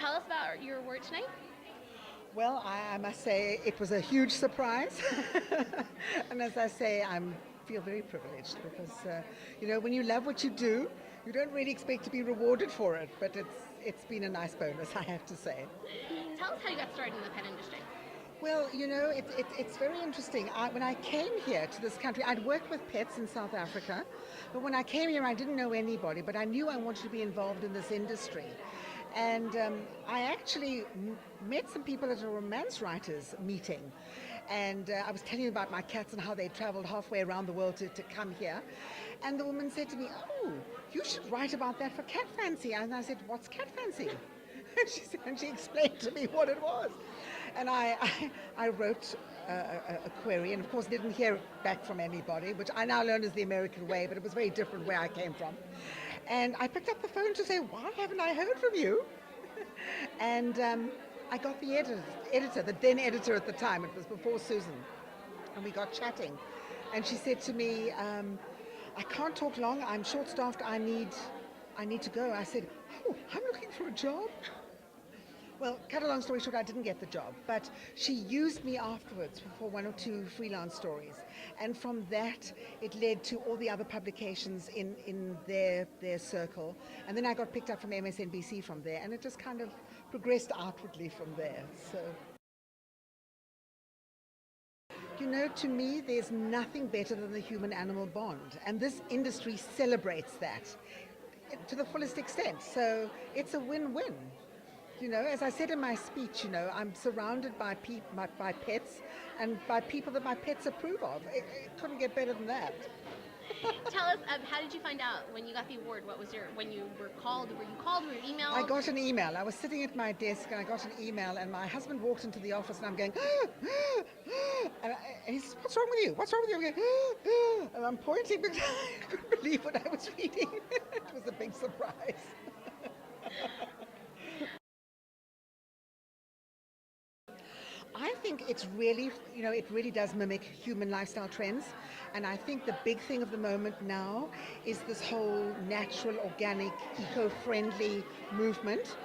Tell us about your award tonight. Well, I must say it was a huge surprise. And as I say, I feel very privileged because, when you love what you do, you don't really expect to be rewarded for it. But it's been a nice bonus, I have to say. Tell us how you got started in the pet industry. Well, it's very interesting. When I came here to this country, I'd worked with pets in South Africa, but when I came here, I didn't know anybody, but I knew I wanted to be involved in this industry. And I actually met some people at a romance writers meeting. And I was telling them about my cats and how they traveled halfway around the world to come here. And the woman said to me, "Oh, you should write about that for Cat Fancy." And I said, "What's Cat Fancy?" And she explained to me what it was. And I wrote a query, and of course didn't hear back from anybody, which I now learn is the American way, but it was very different where I came from. And I picked up the phone to say, "Why haven't I heard from you?" And I got the editor, the then editor at the time, it was before Susan, and we got chatting. And she said to me, "I can't talk long, I'm short-staffed, I need to go." I said, "Oh, I'm looking for a job." Well, cut a long story short, I didn't get the job, but she used me afterwards for one or two freelance stories. And from that, it led to all the other publications in their circle. And then I got picked up from MSNBC from there, and it just kind of progressed outwardly from there. So, to me, there's nothing better than the human-animal bond. And this industry celebrates that to the fullest extent. So it's a win-win. As I said in my speech, I'm surrounded by by pets and by people that my pets approve of. It couldn't get better than that. Tell us, how did you find out when you got the award? What was when you were called? Were you called? Were you emailed? I got an email. I was sitting at my desk and I got an email, and my husband walked into the office and I'm going, and he says, "What's wrong with you? What's wrong with you?" I'm going, and I'm pointing because I couldn't believe what I was reading. It was a big surprise. I think it's really, it really does mimic human lifestyle trends. And I think the big thing of the moment now is this whole natural, organic, eco-friendly movement.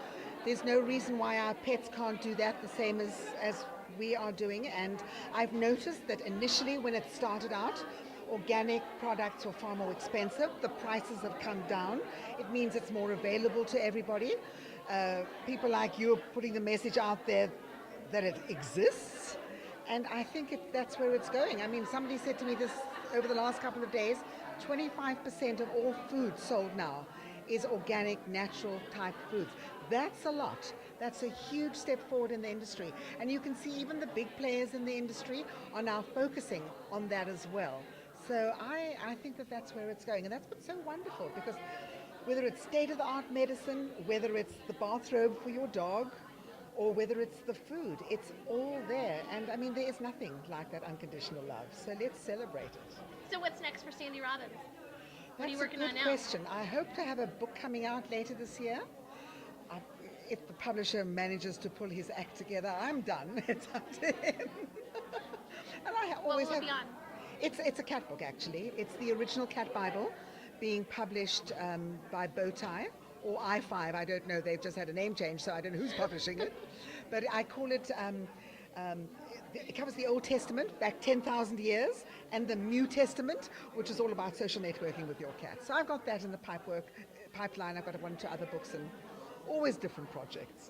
There's no reason why our pets can't do that the same as we are doing. And I've noticed that initially when it started out, organic products were far more expensive. The prices have come down. It means it's more available to everybody. People like you are putting the message out there that it exists, and I think that's where it's going. I mean, somebody said to me this over the last couple of days, 25% of all food sold now is organic, natural type foods. That's a lot. That's a huge step forward in the industry. And you can see even the big players in the industry are now focusing on that as well. So I think that's where it's going. And that's what's so wonderful, because whether it's state-of-the-art medicine, whether it's the bathrobe for your dog, or whether it's the food, it's all there. And I mean, there is nothing like that unconditional love. So let's celebrate it. So what's next for Sandy Robbins? What are you That's working a on good now? question. I hope to have a book coming out later this year. I, if the publisher manages to pull his act together, I'm done. It's up to him. And I always What will it have. be on? It's a cat book, actually. It's the original Cat Bible, being published by Bowtie or I5. I don't know. They've just had a name change, so I don't know who's publishing it. But I call it. It covers the Old Testament back 10,000 years, and the New Testament, which is all about social networking with your cat. So I've got that in the pipeline. I've got one or two other books, and always different projects.